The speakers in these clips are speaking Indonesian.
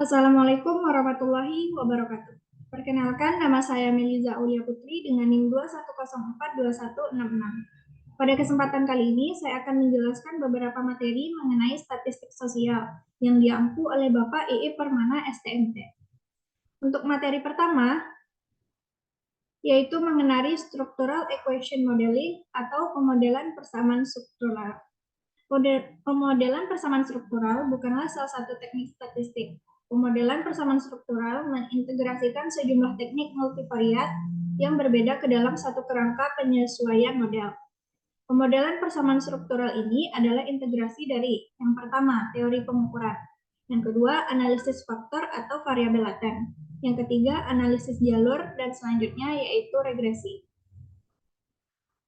Assalamualaikum warahmatullahi wabarakatuh. Perkenalkan, nama saya Meliza Aulia Putri dengan NIM 2104216. Pada kesempatan kali ini, saya akan menjelaskan beberapa materi mengenai statistik sosial yang diampu oleh Bapak EE Permana STMT. Untuk materi pertama, yaitu mengenai structural equation modeling atau pemodelan persamaan struktural. Pemodelan persamaan struktural bukanlah salah satu teknik statistik. Pemodelan persamaan struktural mengintegrasikan sejumlah teknik multivariat yang berbeda ke dalam satu kerangka penyesuaian model. Pemodelan persamaan struktural ini adalah integrasi dari yang pertama, teori pengukuran, yang kedua, analisis faktor atau variabel laten, yang ketiga, analisis jalur, dan selanjutnya yaitu regresi.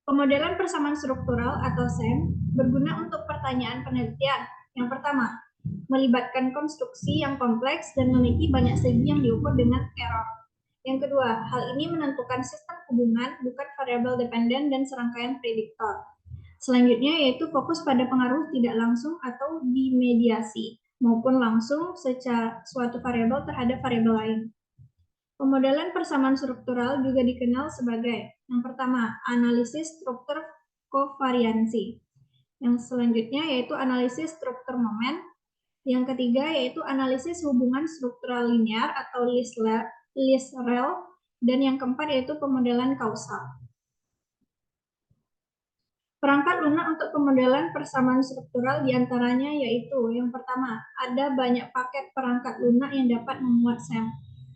Pemodelan persamaan struktural atau SEM berguna untuk pertanyaan penelitian. Yang pertama, melibatkan konstruksi yang kompleks dan memiliki banyak segi yang diukur dengan error. Yang kedua, hal ini menentukan sistem hubungan, bukan variabel dependen dan serangkaian prediktor. Selanjutnya yaitu fokus pada pengaruh tidak langsung atau dimediasi, maupun langsung secara suatu variabel terhadap variabel lain. Pemodelan persamaan struktural juga dikenal sebagai yang pertama, analisis struktur kovariansi. Yang selanjutnya yaitu analisis struktur momen. Yang ketiga yaitu analisis hubungan struktural linear atau Liss-Rel. Dan yang keempat yaitu pemodelan kausal. Perangkat lunak untuk pemodelan persamaan struktural diantaranya yaitu yang pertama, ada banyak paket perangkat lunak yang dapat memuat SEM.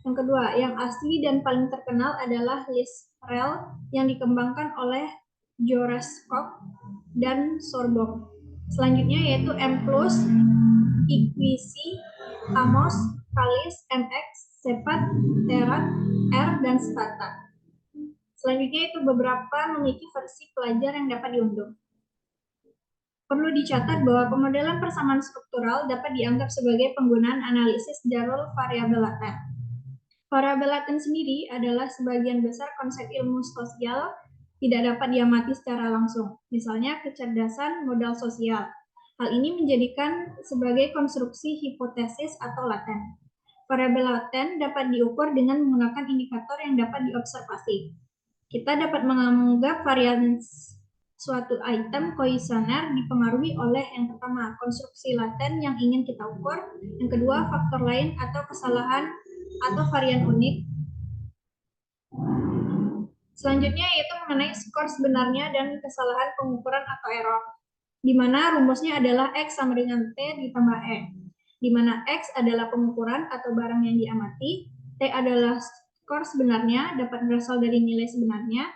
Yang kedua, yang asli dan paling terkenal adalah Liss-Rel yang dikembangkan oleh Joreskov dan Sorbonne. Selanjutnya yaitu M+, Iquisi, Amos, Kalis, MX, Sepat, Terat, R, dan Stata. Selanjutnya itu beberapa memiliki versi pelajar yang dapat diunduh. Perlu dicatat bahwa pemodelan persamaan struktural dapat dianggap sebagai penggunaan analisis jalur variabel laten. Variabel laten sendiri adalah sebagian besar konsep ilmu sosial tidak dapat diamati secara langsung, misalnya kecerdasan modal sosial. Hal ini menjadikan sebagai konstruksi hipotesis atau laten. Variabel laten dapat diukur dengan menggunakan indikator yang dapat diobservasi. Kita dapat menganggap varians suatu item kuesioner dipengaruhi oleh yang pertama, konstruksi laten yang ingin kita ukur, yang kedua, faktor lain atau kesalahan atau varian unik. Selanjutnya yaitu mengenai skor sebenarnya dan kesalahan pengukuran atau error, di mana rumusnya adalah X sama dengan T ditambah E, di mana X adalah pengukuran atau barang yang diamati, T adalah skor sebenarnya dapat berasal dari nilai sebenarnya,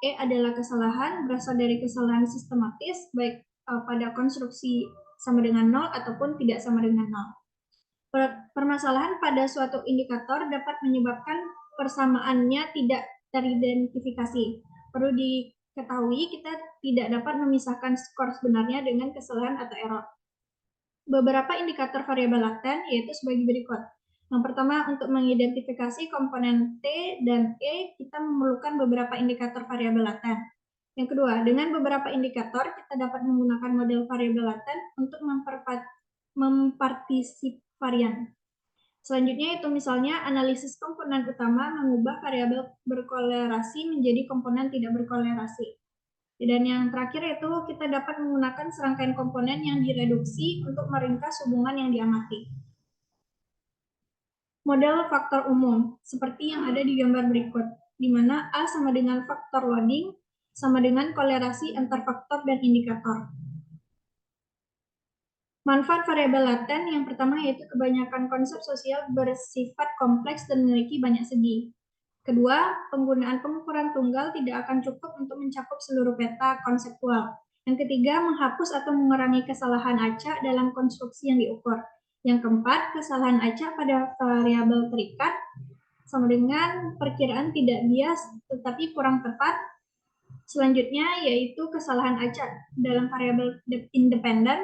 E adalah kesalahan berasal dari kesalahan sistematis baik pada konstruksi sama dengan 0 ataupun tidak sama dengan 0. Permasalahan pada suatu indikator dapat menyebabkan persamaannya tidak teridentifikasi. Perlu diketahui kita tidak dapat memisahkan skor sebenarnya dengan kesalahan atau error. Beberapa indikator variabel laten yaitu sebagai berikut. Yang pertama, untuk mengidentifikasi komponen T dan E, kita memerlukan beberapa indikator variabel laten. Yang kedua, dengan beberapa indikator, kita dapat menggunakan model variabel laten untuk mempartisiparian. Selanjutnya itu misalnya analisis komponen utama mengubah variabel berkolerasi menjadi komponen tidak berkolerasi. Dan yang terakhir itu kita dapat menggunakan serangkaian komponen yang direduksi untuk meringkas hubungan yang diamati. Model faktor umum, seperti yang ada di gambar berikut, di mana A sama dengan faktor loading, sama dengan kolerasi antar faktor dan indikator. Manfaat variabel laten yang pertama yaitu kebanyakan konsep sosial bersifat kompleks dan memiliki banyak segi. Kedua, penggunaan pengukuran tunggal tidak akan cukup untuk mencakup seluruh peta konseptual. Yang ketiga, menghapus atau mengurangi kesalahan acak dalam konstruksi yang diukur. Yang keempat, kesalahan acak pada variabel terikat sama dengan perkiraan tidak bias tetapi kurang tepat. Selanjutnya yaitu kesalahan acak dalam variabel independen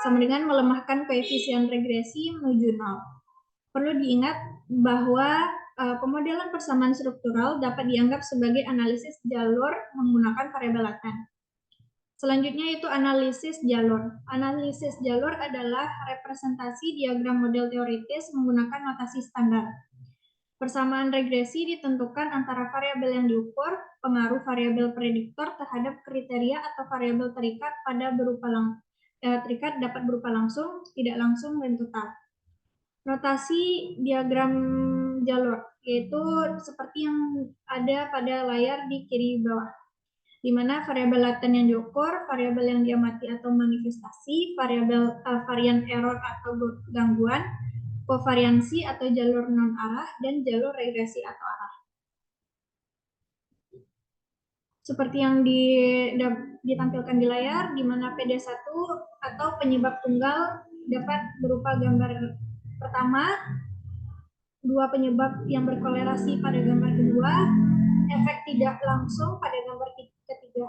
sama dengan melemahkan koefisien regresi menuju 0. Perlu diingat bahwa pemodelan persamaan struktural dapat dianggap sebagai analisis jalur menggunakan variabel laten. Selanjutnya itu analisis jalur. Analisis jalur adalah representasi diagram model teoritis menggunakan notasi standar. Persamaan regresi ditentukan antara variabel yang diukur, pengaruh variabel prediktor terhadap kriteria atau variabel terikat terikat dapat berupa langsung, tidak langsung, dan total. Notasi diagram jalur yaitu seperti yang ada pada layar di kiri bawah, di mana variabel laten yang diukur, variabel yang diamati atau manifestasi, varian error atau gangguan, kovariansi atau jalur non-arah, dan jalur regresi atau arah. Seperti yang ditampilkan di layar, di mana PD1 atau penyebab tunggal dapat berupa gambar pertama, dua penyebab yang berkolerasi pada gambar kedua, efek tidak langsung pada gambar ketiga.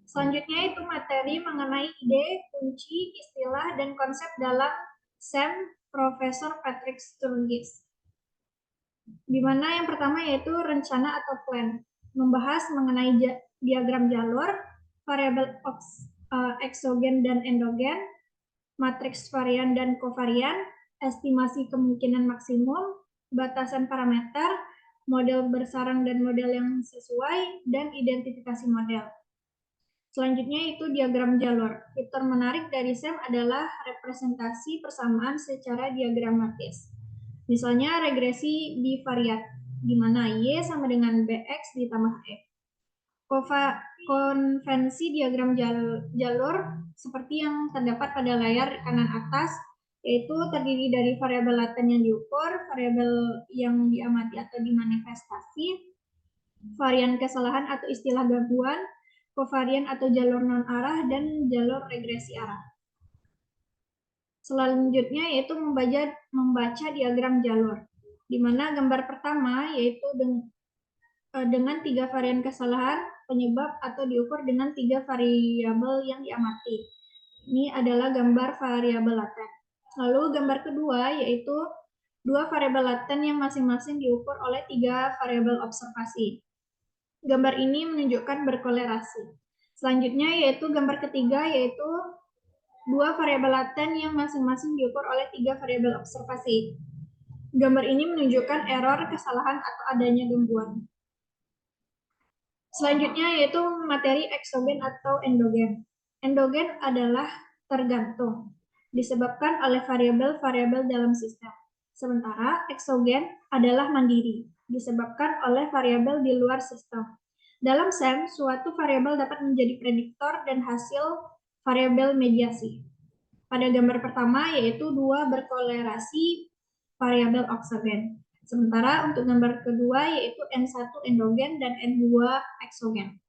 Selanjutnya itu materi mengenai ide, kunci, istilah, dan konsep dalam SEM Profesor Patrick Sturgis. Di mana yang pertama yaitu rencana atau plan, membahas mengenai diagram jalur, variabel eksogen dan endogen, matriks varian dan kovarian, estimasi kemungkinan maksimum, batasan parameter, model bersarang dan model yang sesuai, dan identifikasi model. Selanjutnya itu diagram jalur. Fitur menarik dari SEM adalah representasi persamaan secara diagramatis. Misalnya regresi bivariat, di mana Y sama dengan BX ditambah E. Konvensi diagram jalur seperti yang terdapat pada layar kanan atas, yaitu terdiri dari variabel laten yang diukur, variabel yang diamati atau dimanifestasi, varian kesalahan atau istilah gangguan, kovarian atau jalur non-arah, dan jalur regresi arah. Selanjutnya yaitu membaca diagram jalur, di mana gambar pertama yaitu dengan 3 varian kesalahan penyebab atau diukur dengan 3 variabel yang diamati. Ini adalah gambar variabel laten. Lalu gambar kedua yaitu 2 variabel laten yang masing-masing diukur oleh 3 variabel observasi. Gambar ini menunjukkan berkolerasi. Selanjutnya yaitu gambar ketiga yaitu 2 variabel laten yang masing-masing diukur oleh 3 variabel observasi. Gambar ini menunjukkan error, kesalahan, atau adanya gangguan. Selanjutnya yaitu materi eksogen atau endogen. Endogen adalah tergantung, disebabkan oleh variabel-variabel dalam sistem. Sementara eksogen adalah mandiri, disebabkan oleh variabel di luar sistem. Dalam SEM, suatu variabel dapat menjadi prediktor dan hasil variabel mediasi. Pada gambar pertama yaitu 2 berkolerasi variabel oksogen. Sementara untuk gambar kedua yaitu N1 endogen dan N2 eksogen.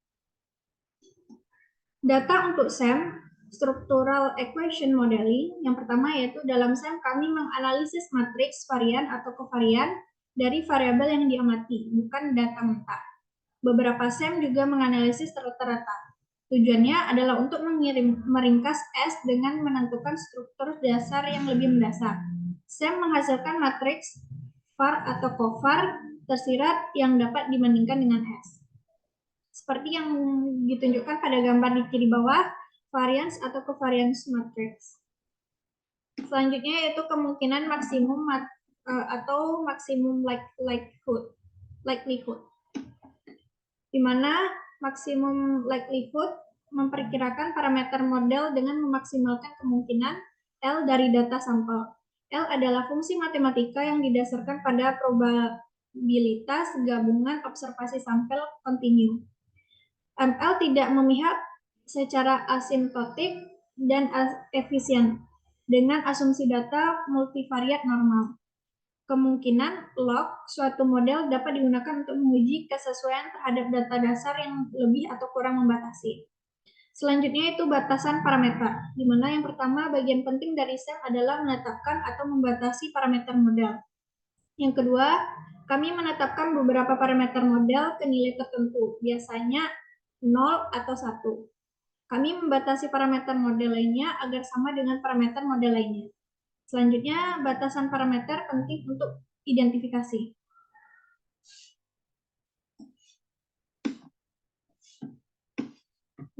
Data untuk SEM, Structural Equation Modeling, yang pertama yaitu dalam SEM kami menganalisis matriks varian atau kovarian dari variabel yang diamati, bukan data mentah. Beberapa SEM juga menganalisis rata-rata. Tujuannya adalah untuk meringkas S dengan menentukan struktur dasar yang lebih mendasar. SEM menghasilkan matriks var atau kovar tersirat yang dapat dibandingkan dengan S. Seperti yang ditunjukkan pada gambar di kiri bawah, variance atau covariance matrix. Selanjutnya yaitu kemungkinan maksimum atau maksimum likelihood, di mana maksimum likelihood memperkirakan parameter model dengan memaksimalkan kemungkinan L dari data sampel. L adalah fungsi matematika yang didasarkan pada probabilitas gabungan observasi sampel kontinu. ML tidak memihak secara asimptotik dan efisien dengan asumsi data multivariat normal. Kemungkinan log suatu model dapat digunakan untuk menguji kesesuaian terhadap data dasar yang lebih atau kurang membatasi. Selanjutnya itu batasan parameter, di mana yang pertama bagian penting dari SEM adalah menetapkan atau membatasi parameter model. Yang kedua, kami menetapkan beberapa parameter model ke nilai tertentu, biasanya 0 atau 1. Kami membatasi parameter model lainnya agar sama dengan parameter model lainnya. Selanjutnya, batasan parameter penting untuk identifikasi.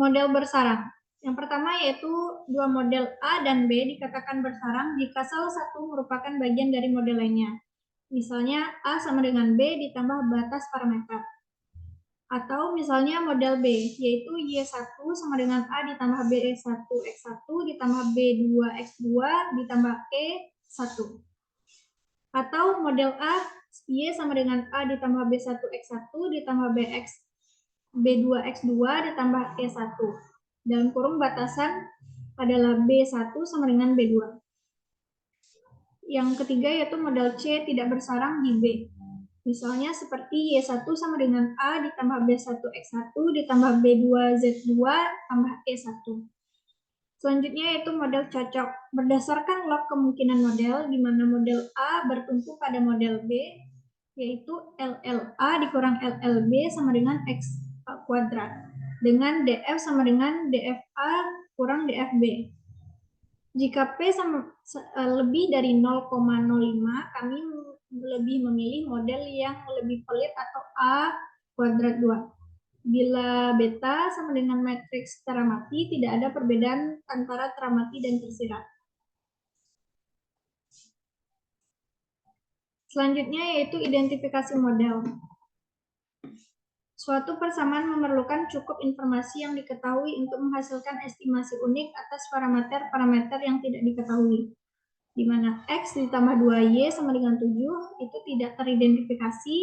Model bersarang. Yang pertama yaitu dua model A dan B dikatakan bersarang jika salah satu merupakan bagian dari model lainnya. Misalnya A sama dengan B ditambah batas parameter. Atau misalnya model B, yaitu Y1 sama dengan A ditambah B1X1 ditambah B2X2 ditambah E1. Atau model A, Y sama dengan A ditambah B1X1 ditambah B2X2 ditambah E1. Dalam kurung batasan adalah B1 sama dengan B2. Yang ketiga yaitu model C tidak bersarang di B. Misalnya seperti Y1 sama dengan A ditambah B1X1 ditambah B2Z2 tambah E1. Selanjutnya yaitu model cocok. Berdasarkan log kemungkinan model, di mana model A bertumpu pada model B, yaitu LLA dikurang LLB sama dengan X kuadrat. Dengan DF sama dengan DFA kurang DFB. Jika P lebih dari 0,05, kami lebih memilih model yang lebih pelit atau A kuadrat 2. Bila beta sama dengan matriks teramati, tidak ada perbedaan antara teramati dan tersirat. Selanjutnya yaitu identifikasi model. Suatu persamaan memerlukan cukup informasi yang diketahui untuk menghasilkan estimasi unik atas parameter-parameter yang tidak diketahui. Di mana X ditambah 2Y sama dengan 7 itu tidak teridentifikasi,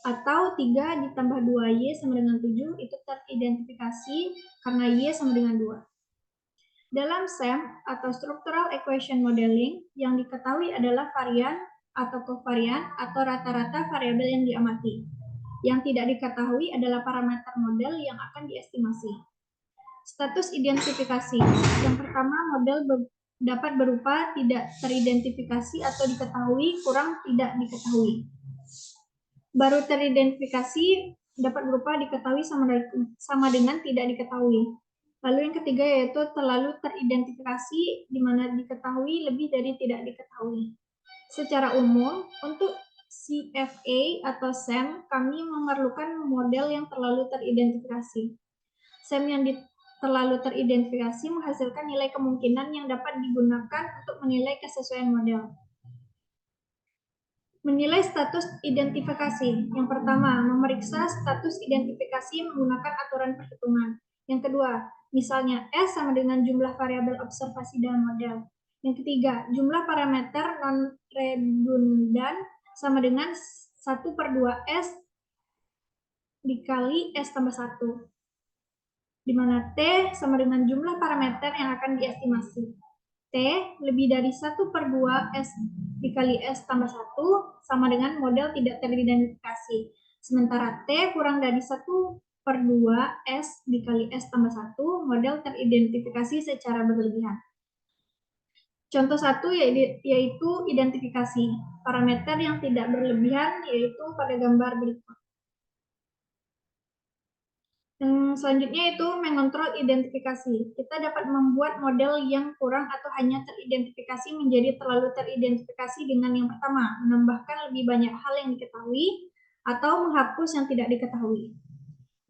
atau 3 ditambah 2Y sama dengan 7 itu teridentifikasi karena Y sama dengan 2. Dalam SEM atau Structural Equation Modeling, yang diketahui adalah varian atau kovarian atau rata-rata variabel yang diamati. Yang tidak diketahui adalah parameter model yang akan diestimasi. Status identifikasi. Yang pertama, model dapat berupa tidak teridentifikasi atau diketahui kurang tidak diketahui. Baru teridentifikasi dapat berupa diketahui sama dengan tidak diketahui. Lalu yang ketiga yaitu terlalu teridentifikasi, di mana diketahui lebih dari tidak diketahui. Secara umum, untuk CFA atau SEM, kami memerlukan model yang terlalu teridentifikasi. SEM yang terlalu teridentifikasi menghasilkan nilai kemungkinan yang dapat digunakan untuk menilai kesesuaian model. Menilai status identifikasi. Yang pertama, memeriksa status identifikasi menggunakan aturan perhitungan. Yang kedua, misalnya S sama dengan jumlah variabel observasi dalam model. Yang ketiga, jumlah parameter non-redundan sama dengan 1/2S dikali S tambah 1. Di mana T sama dengan jumlah parameter yang akan diestimasi. T lebih dari 1/2S dikali S tambah 1 sama dengan model tidak teridentifikasi. Sementara T kurang dari 1/2S dikali S tambah 1, model teridentifikasi secara berlebihan. Contoh 1 yaitu identifikasi. Parameter yang tidak berlebihan yaitu pada gambar berikut. Selanjutnya itu mengontrol identifikasi. Kita dapat membuat model yang kurang atau hanya teridentifikasi menjadi terlalu teridentifikasi dengan yang pertama, menambahkan lebih banyak hal yang diketahui atau menghapus yang tidak diketahui.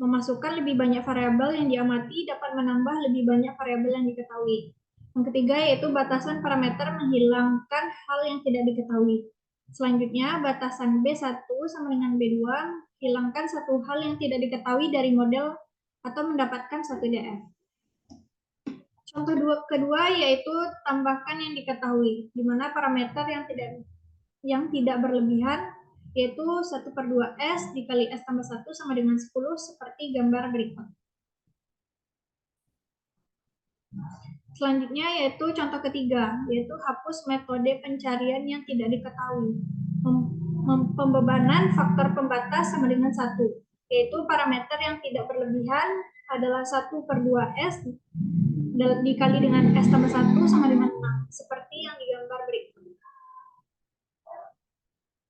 Memasukkan lebih banyak variabel yang diamati dapat menambah lebih banyak variabel yang diketahui. Yang ketiga yaitu batasan parameter menghilangkan hal yang tidak diketahui. Selanjutnya, batasan B1 sama dengan B2 hilangkan satu hal yang tidak diketahui dari model atau mendapatkan satu DF. Contoh kedua yaitu tambahkan yang diketahui, di mana parameter yang tidak berlebihan yaitu 1/2S dikali S tambah 1 sama dengan 10 seperti gambar berikut. Selanjutnya yaitu contoh ketiga, yaitu hapus metode pencarian yang tidak diketahui. Pembebanan faktor pembatas sama dengan 1, yaitu parameter yang tidak berlebihan adalah 1/2S dikali dengan S tambah 1 sama dengan 6, seperti yang digambar berikut.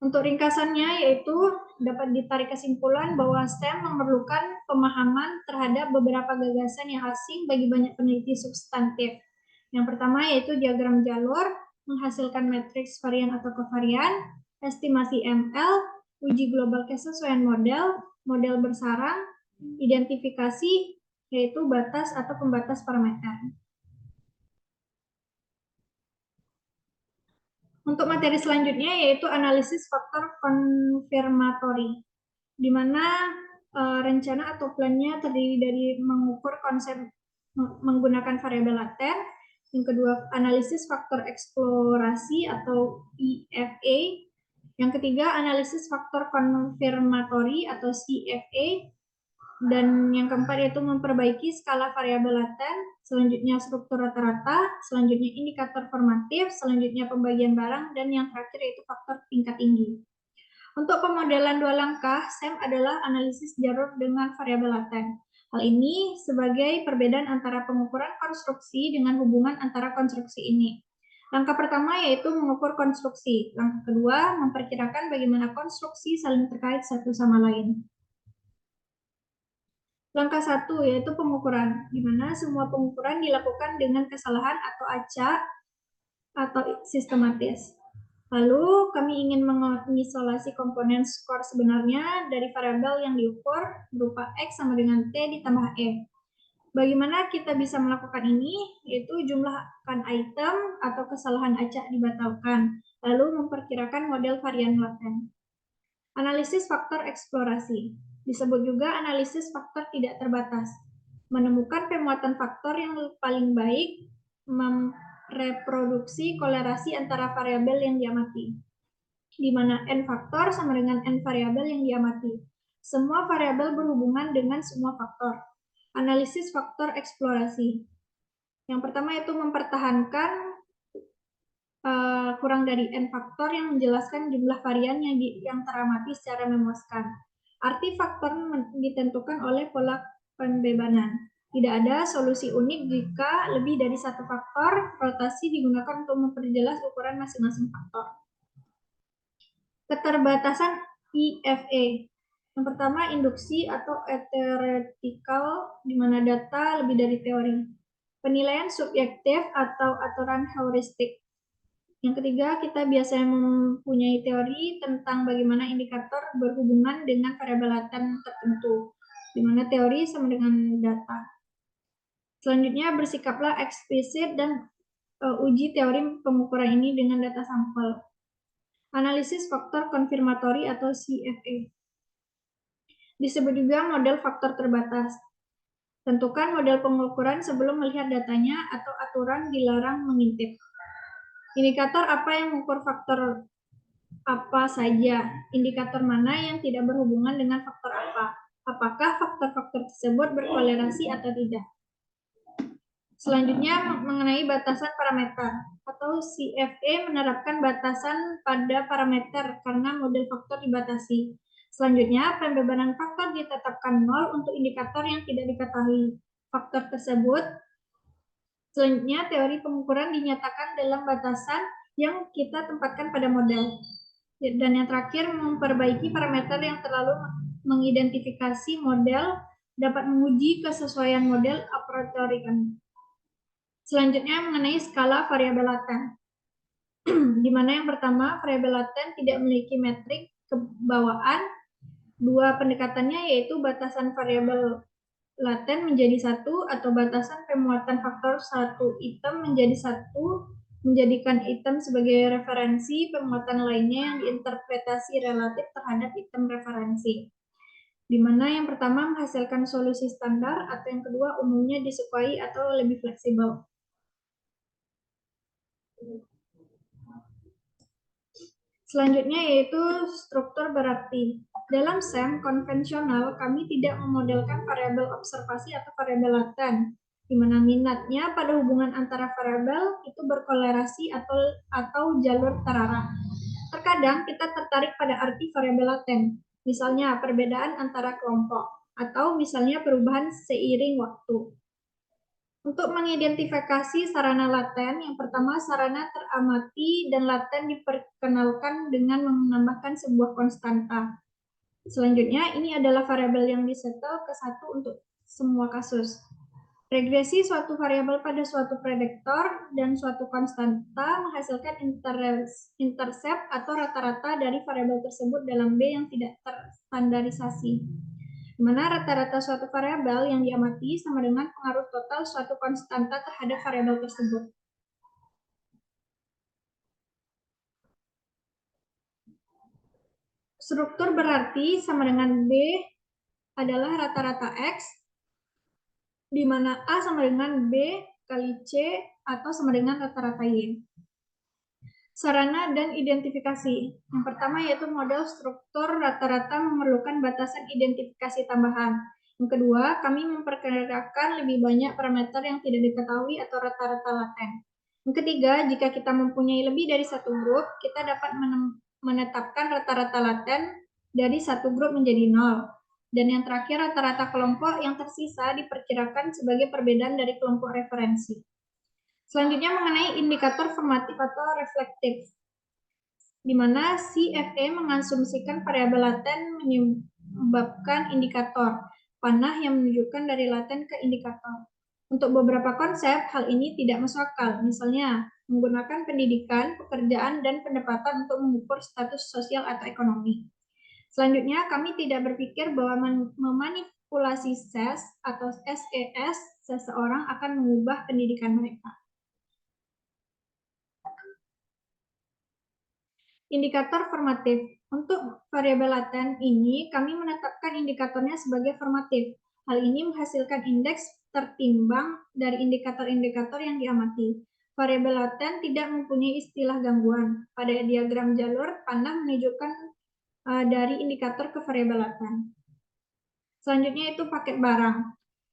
Untuk ringkasannya yaitu dapat ditarik kesimpulan bahwa STEM memerlukan pemahaman terhadap beberapa gagasan yang asing bagi banyak peneliti substantif. Yang pertama yaitu diagram jalur, menghasilkan matriks varian atau kovarian, estimasi ML, uji global kesesuaian model, model bersarang, Identifikasi yaitu batas atau pembatas parameter. Untuk materi selanjutnya yaitu analisis faktor konfirmatori, di mana rencana atau plannya terdiri dari mengukur konsep menggunakan variabel laten. Yang kedua, analisis faktor eksplorasi atau EFA. Yang ketiga, analisis faktor konfirmatori atau CFA. Dan yang keempat yaitu memperbaiki skala variabel laten, selanjutnya struktur rata-rata, selanjutnya indikator formatif, selanjutnya pembagian barang, dan yang terakhir yaitu faktor tingkat tinggi. Untuk pemodelan 2 langkah, SEM adalah analisis jarum dengan variabel laten. Hal ini sebagai perbedaan antara pengukuran konstruksi dengan hubungan antara konstruksi ini. Langkah pertama yaitu mengukur konstruksi. Langkah kedua, memperkirakan bagaimana konstruksi saling terkait satu sama lain. Langkah 1 yaitu pengukuran, di mana semua pengukuran dilakukan dengan kesalahan atau acak atau sistematis. Lalu kami ingin mengisolasi komponen skor sebenarnya dari variabel yang diukur berupa X sama dengan T ditambah E. Bagaimana kita bisa melakukan ini? Yaitu jumlahkan item atau kesalahan acak dibatalkan, lalu memperkirakan model varian laten. Analisis faktor eksplorasi. Disebut juga analisis faktor tidak terbatas. Menemukan pemuatan faktor yang paling baik, mereproduksi kolerasi antara variabel yang diamati, di mana n faktor sama dengan n variabel yang diamati. Semua variabel berhubungan dengan semua faktor. Analisis faktor eksplorasi. Yang pertama yaitu mempertahankan kurang dari n faktor yang menjelaskan jumlah varian yang teramati secara memuaskan. Arti faktor ditentukan oleh pola pembebanan. Tidak ada solusi unik jika lebih dari satu faktor. Rotasi digunakan untuk memperjelas ukuran masing-masing faktor. Keterbatasan EFA. Yang pertama, induksi atau theoretical, di mana data lebih dari teori. Penilaian subjektif atau aturan heuristik. Yang ketiga, kita biasanya mempunyai teori tentang bagaimana indikator berhubungan dengan variabel laten tertentu, di mana teori sama dengan data. Selanjutnya, bersikaplah eksplisit dan uji teori pengukuran ini dengan data sampel. Analisis faktor konfirmatori atau CFA. Disebut juga model faktor terbatas. Tentukan model pengukuran sebelum melihat datanya atau aturan dilarang mengintip. Indikator apa yang mengukur faktor apa saja? Indikator mana yang tidak berhubungan dengan faktor apa? Apakah faktor-faktor tersebut berkolerasi atau tidak? Selanjutnya mengenai batasan parameter atau CFA menerapkan batasan pada parameter karena model faktor dibatasi. Selanjutnya pembebanan faktor ditetapkan 0 untuk indikator yang tidak diketahui faktor tersebut. Selanjutnya, teori pengukuran dinyatakan dalam batasan yang kita tempatkan pada model. Dan yang terakhir, memperbaiki parameter yang terlalu mengidentifikasi model dapat menguji kesesuaian model a priori. Selanjutnya, mengenai skala variabel laten. Di mana yang pertama, variabel laten tidak memiliki metrik kebawaan. Dua pendekatannya yaitu batasan variabel laten menjadi satu atau batasan pemuatan faktor satu item menjadi satu, menjadikan item sebagai referensi, pemuatan lainnya yang diinterpretasi relatif terhadap item referensi. Di mana yang pertama menghasilkan solusi standar atau yang kedua umumnya disukai atau lebih fleksibel. Selanjutnya yaitu struktur berarti. Dalam SEM konvensional, kami tidak memodelkan variabel observasi atau variabel laten, di mana minatnya pada hubungan antara variabel itu berkolerasi atau jalur terarah. Terkadang kita tertarik pada arti variabel laten, misalnya perbedaan antara kelompok, atau misalnya perubahan seiring waktu. Untuk mengidentifikasi sarana laten, yang pertama sarana teramati dan laten diperkenalkan dengan menambahkan sebuah konstanta. Selanjutnya, ini adalah variabel yang disetel ke satu untuk semua kasus. Regresi suatu variabel pada suatu prediktor dan suatu konstanta menghasilkan intercept atau rata-rata dari variabel tersebut dalam B yang tidak terstandarisasi. di mana rata-rata suatu variabel yang diamati sama dengan pengaruh total suatu konstanta terhadap variabel tersebut. Struktur berarti sama dengan B adalah rata-rata X, di mana A sama dengan B kali C atau sama dengan rata-rata Y. Sarana dan identifikasi. Yang pertama yaitu model struktur rata-rata memerlukan batasan identifikasi tambahan. Yang kedua, kami memperkirakan lebih banyak parameter yang tidak diketahui atau rata-rata laten. Yang ketiga, jika kita mempunyai lebih dari satu grup, kita dapat menetapkan rata-rata laten dari satu grup menjadi 0. Dan yang terakhir, rata-rata kelompok yang tersisa diperkirakan sebagai perbedaan dari kelompok referensi. Selanjutnya mengenai indikator formatif atau reflektif, di mana CFA mengasumsikan variabel laten menyebabkan indikator panah yang menunjukkan dari laten ke indikator. Untuk beberapa konsep, hal ini tidak masuk akal. Misalnya, menggunakan pendidikan, pekerjaan, dan pendapatan untuk mengukur status sosial atau ekonomi. Selanjutnya, kami tidak berpikir bahwa memanipulasi SES atau SES seseorang akan mengubah pendidikan mereka. Indikator formatif. Untuk variabel laten ini, kami menetapkan indikatornya sebagai formatif. Hal ini menghasilkan indeks tertimbang dari indikator-indikator yang diamati. Variabel laten tidak mempunyai istilah gangguan. Pada diagram jalur, panah menunjukkan dari indikator ke variabel laten. Selanjutnya itu paket barang.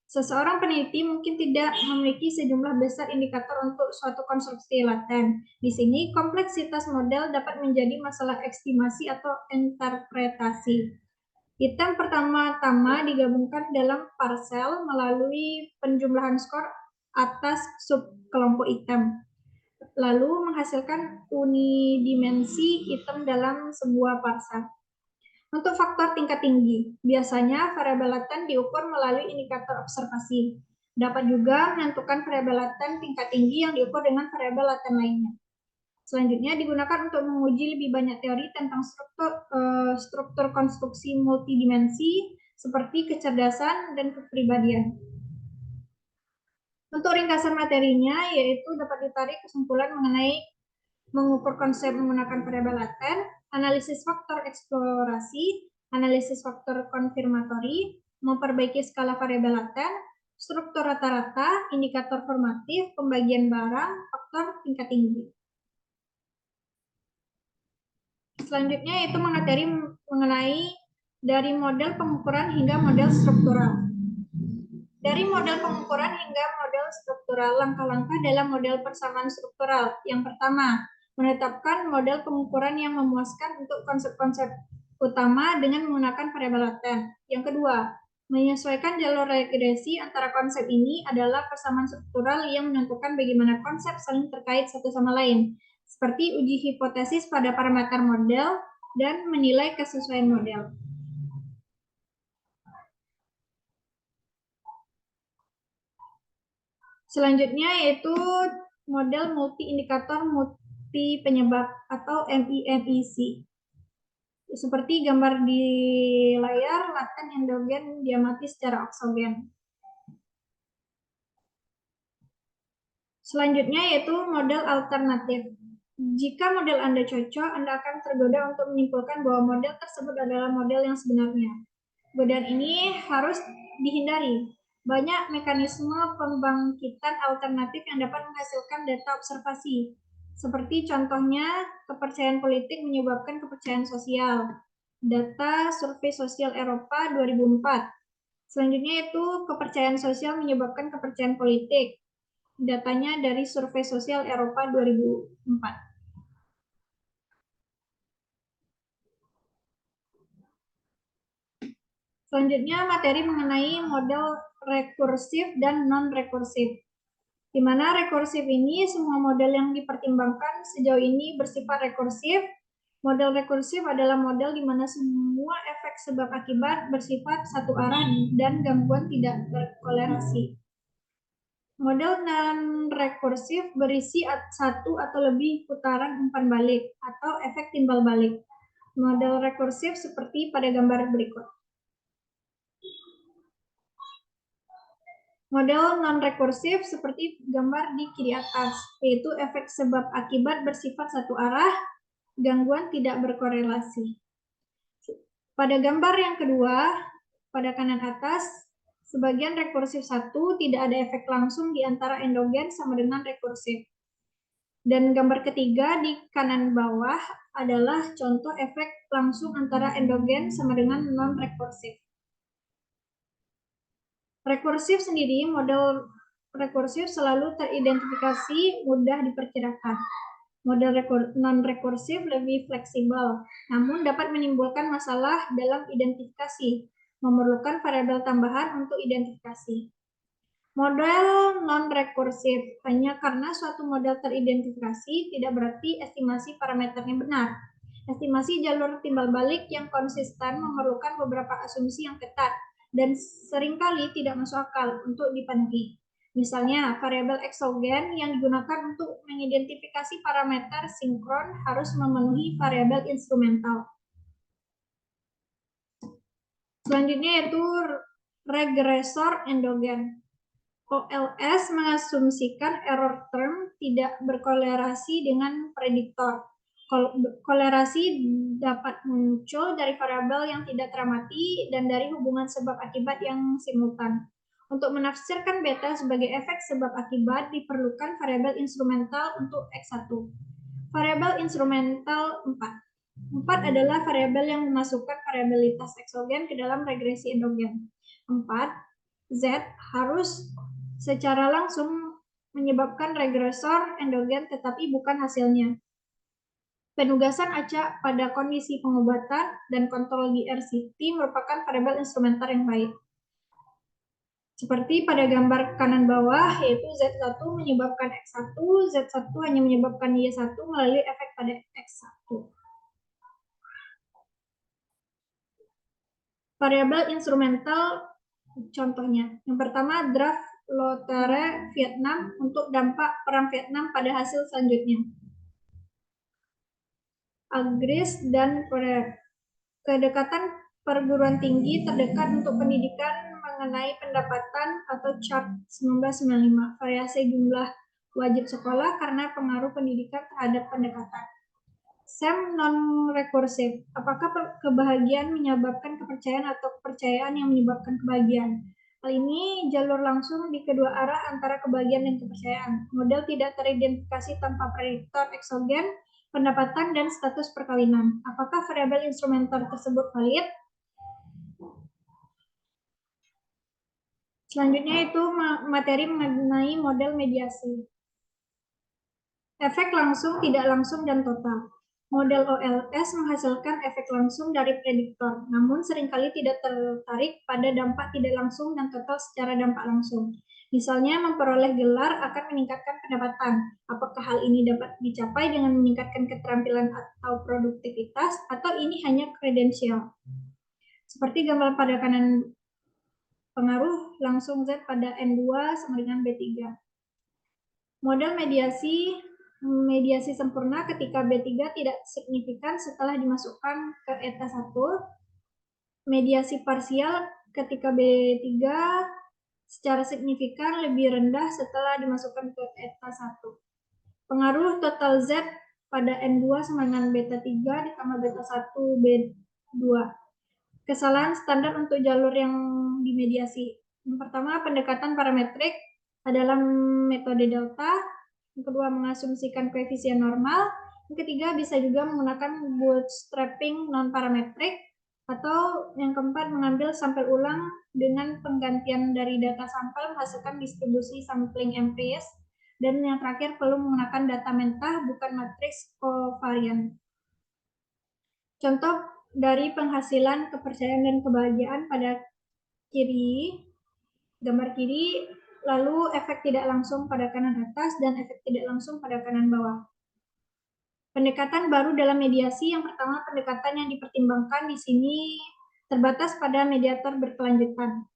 Seseorang peneliti mungkin tidak memiliki sejumlah besar indikator untuk suatu konstruksi laten. Di sini, kompleksitas model dapat menjadi masalah estimasi atau interpretasi. Item pertama-tama digabungkan dalam parsel melalui penjumlahan skor atas subkelompok item, lalu menghasilkan unidimensi item dalam sebuah parsel. Untuk faktor tingkat tinggi, biasanya variabel laten diukur melalui indikator observasi. Dapat juga menentukan variabel laten tingkat tinggi yang diukur dengan variabel laten lainnya. Selanjutnya digunakan untuk menguji lebih banyak teori tentang struktur konstruksi multidimensi seperti kecerdasan dan kepribadian. Untuk ringkasan materinya, yaitu dapat ditarik kesimpulan mengenai mengukur konsep menggunakan variabel laten, analisis faktor eksplorasi, analisis faktor konfirmatori, memperbaiki skala variabel laten, struktur rata-rata, indikator formatif, pembagian barang, faktor tingkat tinggi. Selanjutnya yaitu materi mengenai dari model pengukuran hingga model struktural. Dari model pengukuran hingga model struktural, langkah-langkah dalam model persamaan struktural. Yang pertama, menetapkan model pengukuran yang memuaskan untuk konsep-konsep utama dengan menggunakan variabel laten. Yang kedua, menyesuaikan jalur regresi antara konsep ini adalah persamaan struktural yang menentukan bagaimana konsep saling terkait satu sama lain, seperti uji hipotesis pada parameter model dan menilai kesesuaian model. Selanjutnya yaitu model multi-indikator multi-penyebab atau MEMIC. Seperti gambar di layar, laten, endogen, diamati secara oksogen. Selanjutnya yaitu model alternatif. Jika model Anda cocok, Anda akan tergoda untuk menyimpulkan bahwa model tersebut adalah model yang sebenarnya. Godaan ini harus dihindari. Banyak mekanisme pembangkitan alternatif yang dapat menghasilkan data observasi. Seperti contohnya, kepercayaan politik menyebabkan kepercayaan sosial. Data Survei Sosial Eropa 2004. Selanjutnya itu kepercayaan sosial menyebabkan kepercayaan politik. Datanya dari Survei Sosial Eropa 2004. Selanjutnya materi mengenai model rekursif dan non-rekursif. Di mana rekursif ini semua model yang dipertimbangkan sejauh ini bersifat rekursif. Model rekursif adalah model di mana semua efek sebab akibat bersifat satu arah dan gangguan tidak berkolerasi. Model non-rekursif berisi satu atau lebih putaran umpan balik atau efek timbal balik. Model rekursif seperti pada gambar berikut. Model non-rekursif seperti gambar di kiri atas, yaitu efek sebab akibat bersifat satu arah, gangguan tidak berkorelasi. Pada gambar yang kedua, pada kanan atas, sebagian rekursif 1 tidak ada efek langsung di antara endogen sama dengan rekursif. Dan gambar ketiga di kanan bawah adalah contoh efek langsung antara endogen sama dengan non-rekursif. Rekursif sendiri, model rekursif selalu teridentifikasi mudah diperkirakan. Model non-rekursif lebih fleksibel, namun dapat menimbulkan masalah dalam identifikasi, memerlukan variabel tambahan untuk identifikasi. Model non-rekursif hanya karena suatu model teridentifikasi tidak berarti estimasi parameternya benar. Estimasi jalur timbal balik yang konsisten memerlukan beberapa asumsi yang ketat dan seringkali tidak masuk akal untuk dipenuhi. Misalnya, variabel eksogen yang digunakan untuk mengidentifikasi parameter sinkron harus memenuhi variabel instrumental. Selanjutnya yaitu regresor endogen. OLS mengasumsikan error term tidak berkolerasi dengan prediktor. Kolerasi dapat muncul dari variabel yang tidak teramati dan dari hubungan sebab akibat yang simultan. Untuk menafsirkan beta sebagai efek sebab akibat diperlukan variabel instrumental untuk X1. Variabel instrumental 4. 4 adalah variabel yang memasukkan variabilitas eksogen ke dalam regresi endogen. 4. Z harus secara langsung menyebabkan regresor endogen tetapi bukan hasilnya. Penugasan acak pada kondisi pengobatan dan kontrol di RCT merupakan variabel instrumental yang baik. Seperti pada gambar kanan bawah, yaitu Z1 menyebabkan X1, Z1 hanya menyebabkan Y1 melalui efek pada X1. Variabel instrumental contohnya. Yang pertama, draft Lothare Vietnam untuk dampak Perang Vietnam pada hasil selanjutnya. Agris dan kedekatan perguruan tinggi terdekat untuk pendidikan mengenai pendapatan atau chart 1995, variasi jumlah wajib sekolah karena pengaruh pendidikan terhadap pendekatan. SEM non-rekursif, apakah kebahagiaan menyebabkan kepercayaan atau kepercayaan yang menyebabkan kebahagiaan? Hal ini jalur langsung di kedua arah antara kebahagiaan dan kepercayaan. Model tidak teridentifikasi tanpa prediktor eksogen, pendapatan, dan status perkawinan. Apakah variabel instrumental tersebut valid? Selanjutnya itu materi mengenai model mediasi. Efek langsung, tidak langsung, dan total. Model OLS menghasilkan efek langsung dari prediktor, namun seringkali tidak tertarik pada dampak tidak langsung dan total secara dampak langsung. Misalnya, memperoleh gelar akan meningkatkan pendapatan. Apakah hal ini dapat dicapai dengan meningkatkan keterampilan atau produktivitas, atau ini hanya kredensial? Seperti gambar pada kanan, pengaruh langsung Z pada N2 sama dengan B3. Model mediasi sempurna ketika B3 tidak signifikan setelah dimasukkan ke eta 1. Mediasi parsial ketika B3 secara signifikan lebih rendah setelah dimasukkan ke eta 1. Pengaruh total Z pada N2 sama dengan beta 3 ditambah beta 1 B2. Kesalahan standar untuk jalur yang dimediasi. Yang pertama, pendekatan parametrik adalah metode delta. Yang kedua, mengasumsikan koefisien normal. Yang ketiga, bisa juga menggunakan bootstrapping non-parametrik. Atau yang keempat, mengambil sampel ulang dengan penggantian dari data sampel menghasilkan distribusi sampling empties. Dan yang terakhir, perlu menggunakan data mentah, bukan matriks covariant. Contoh dari penghasilan, kepercayaan, dan kebahagiaan pada kiri, gambar kiri, lalu efek tidak langsung pada kanan atas, dan efek tidak langsung pada kanan bawah. Pendekatan baru dalam mediasi, yang pertama pendekatan yang dipertimbangkan di sini terbatas pada mediator berkelanjutan.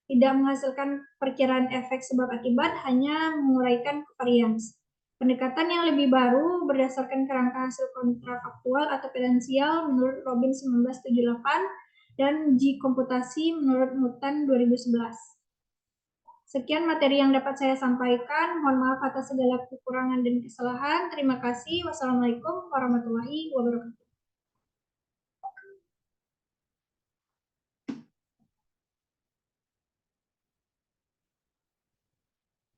Tidak menghasilkan perkiraan efek sebab akibat, hanya menguraikan covariance. Pendekatan yang lebih baru berdasarkan kerangka hasil kontrafaktual atau potensial menurut Robin 1978 dan G komputasi menurut Mutan 2011. Sekian materi yang dapat saya sampaikan. Mohon maaf atas segala kekurangan dan kesalahan. Terima kasih. Wassalamualaikum warahmatullahi wabarakatuh.